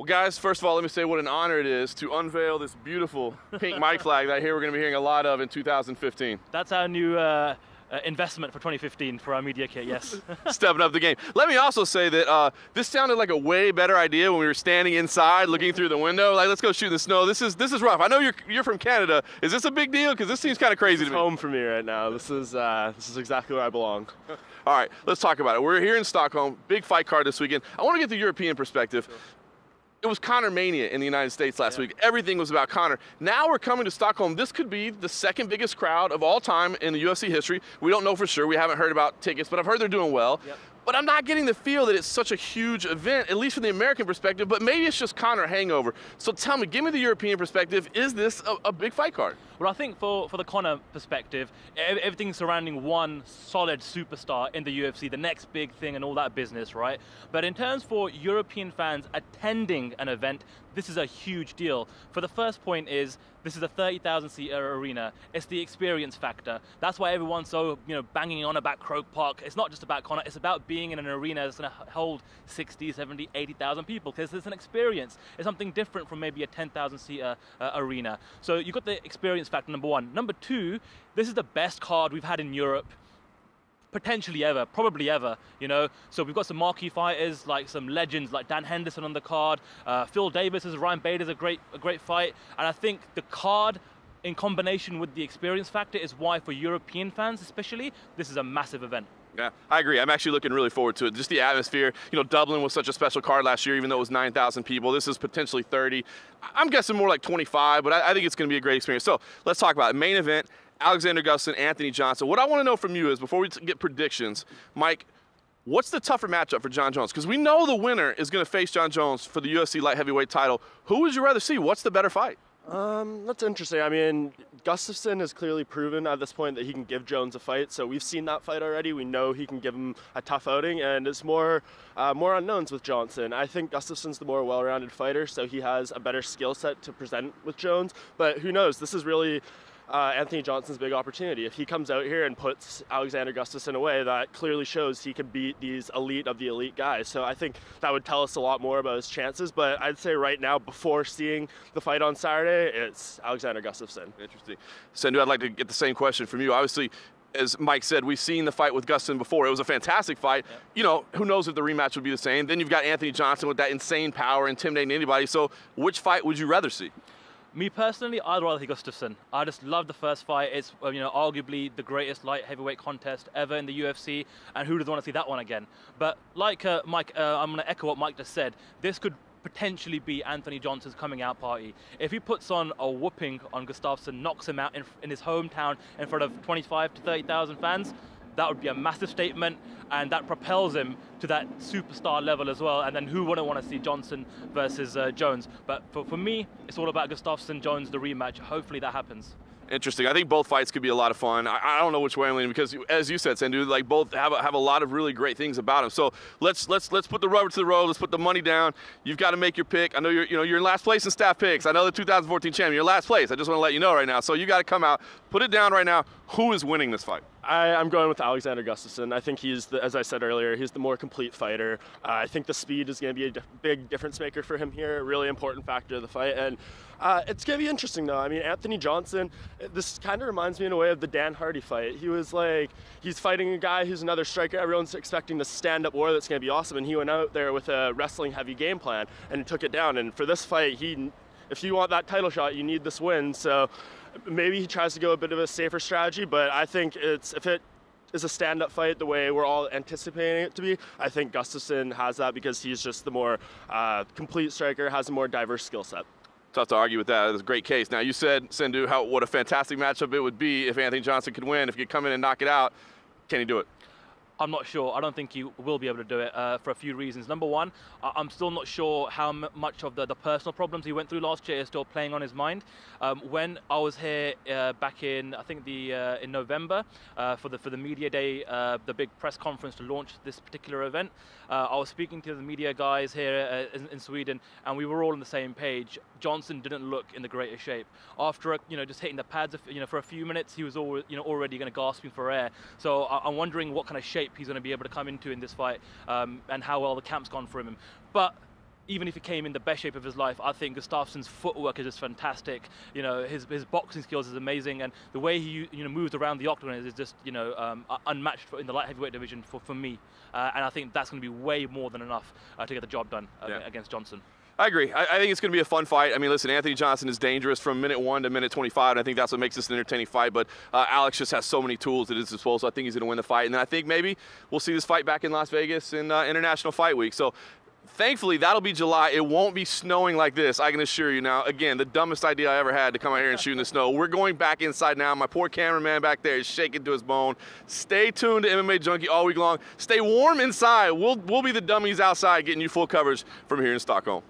guys, first of all, let me say what an honor it is to unveil this beautiful pink mic flag that I hear we're going to be hearing a lot of in 2015. That's our new investment for 2015 for our media kit, yes. Stepping up the game. Let me also say that this sounded like a way better idea when we were standing inside looking through the window. Like, let's go shoot in the snow. This is rough. I know you're from Canada. Is this a big deal? Because this seems kind of crazy to me. It's home for me right now. This is exactly where I belong. All right, let's talk about it. We're here in Stockholm, big fight card this weekend. I want to get the European perspective. Sure. It was Conor Mania in the United States last week. Everything was about Conor. Now we're coming to Stockholm. This could be the second biggest crowd of all time in the UFC history. We don't know for sure. We haven't heard about tickets, but I've heard they're doing well. Yep. But I'm not getting the feel that it's such a huge event, at least from the American perspective, but maybe it's just Conor hangover. So tell me, give me the European perspective. Is this a big fight card? Well, I think for the Conor perspective, everything surrounding one solid superstar in the UFC, the next big thing and all that business, right? But in terms for European fans attending an event, this is a huge deal. For the first point is, this is a 30,000 seat arena. It's the experience factor. That's why everyone's so banging on about Croke Park. It's not just about Conor, it's about being in an arena that's gonna hold 60, 70, 80,000 people, because it's an experience. It's something different from maybe a 10,000 seat arena. So you've got the experience factor, number one. Number two, this is the best card we've had in Europe potentially ever, probably ever, So we've got some marquee fighters, like some legends like Dan Henderson on the card. Phil Davis as Ryan Bader's a great fight. And I think the card in combination with the experience factor is why for European fans especially, this is a massive event. Yeah, I agree. I'm actually looking really forward to it. Just the atmosphere. Dublin was such a special card last year, even though it was 9,000 people. This is potentially 30. I'm guessing more like 25, but I think it's going to be a great experience. So let's talk about it. Main event, Alexander Gustafsson, Anthony Johnson. What I want to know from you is, before we get predictions, Mike, what's the tougher matchup for Jon Jones? Because we know the winner is going to face Jon Jones for the UFC Light Heavyweight title. Who would you rather see? What's the better fight? That's interesting. I mean, Gustafsson has clearly proven at this point that he can give Jones a fight. So we've seen that fight already. We know he can give him a tough outing, and it's more unknowns with Johnson. I think Gustafsson's the more well-rounded fighter, so he has a better skill set to present with Jones. But who knows? This is really Anthony Johnson's big opportunity. If he comes out here and puts Alexander Gustafsson away, that clearly shows he can beat these elite of the elite guys. So I think that would tell us a lot more about his chances. But I'd say right now, before seeing the fight on Saturday, it's Alexander Gustafsson. Interesting. Sandhu, I'd like to get the same question from you. Obviously, as Mike said, we've seen the fight with Gustafsson before. It was a fantastic fight. Yeah. Who knows if the rematch would be the same. Then you've got Anthony Johnson with that insane power, intimidating anybody. So which fight would you rather see? Me personally, I'd rather see Gustafsson. I just love the first fight. It's arguably the greatest light heavyweight contest ever in the UFC, and who doesn't want to see that one again? But like Mike, I'm going to echo what Mike just said. This could potentially be Anthony Johnson's coming out party. If he puts on a whooping on Gustafsson, knocks him out in his hometown in front of 25 to 30,000 fans, that would be a massive statement, and that propels him to that superstar level as well. And then who wouldn't want to see Johnson versus Jones? But for me, it's all about Gustafsson-Jones, the rematch. Hopefully that happens. Interesting. I think both fights could be a lot of fun. I don't know which way I'm leaning, because, as you said, Sandhu, like, both have a lot of really great things about them. So let's put the rubber to the road. Let's put the money down. You've got to make your pick. I know you're in last place in staff picks. I know the 2014 champion. You're last place. I just want to let you know right now. So you got to come out, put it down right now. Who is winning this fight? I'm going with Alexander Gustafsson. I think he's, as I said earlier, he's the more complete fighter. I think the speed is going to be a big difference maker for him here, a really important factor of the fight. And it's going to be interesting, though. I mean, Anthony Johnson, this kind of reminds me in a way of the Dan Hardy fight. He was like, he's fighting a guy who's another striker. Everyone's expecting the stand-up war that's going to be awesome. And he went out there with a wrestling-heavy game plan and took it down. And for this fight, if you want that title shot, you need this win. So maybe he tries to go a bit of a safer strategy, but I think if it is a stand-up fight the way we're all anticipating it to be, I think Gustafsson has that because he's just the more complete striker, has a more diverse skill set. Tough to argue with that. It's a great case. Now, you said, Sandhu, what a fantastic matchup it would be if Anthony Johnson could win. If he could come in and knock it out, can he do it? I'm not sure. I don't think he will be able to do it for a few reasons. Number one, I'm still not sure how much of the personal problems he went through last year is still playing on his mind. When I was here back in, I think in November for the media day, the big press conference to launch this particular event, I was speaking to the media guys here in Sweden, and we were all on the same page. Johnson didn't look in the greatest shape. After just hitting the pads, for a few minutes, he was already going to gasping for air. So I'm wondering what kind of shape he's going to be able to come into in this fight, and how well the camp's gone for him. But even if he came in the best shape of his life, I think Gustafsson's footwork is just fantastic. You know, his boxing skills is amazing, and the way he moves around the octagon is just unmatched in the light heavyweight division for me. And I think that's going to be way more than enough to get the job done against Johnson. I agree. I think it's going to be a fun fight. I mean, listen, Anthony Johnson is dangerous from minute 1 to minute 25, and I think that's what makes this an entertaining fight. But Alex just has so many tools at his disposal. I think he's going to win the fight. And then I think maybe we'll see this fight back in Las Vegas in International Fight Week. So thankfully, that'll be July. It won't be snowing like this, I can assure you. Now, again, the dumbest idea I ever had to come out here and shoot in the snow. We're going back inside now. My poor cameraman back there is shaking to his bone. Stay tuned to MMA Junkie all week long. Stay warm inside. We'll be the dummies outside getting you full coverage from here in Stockholm.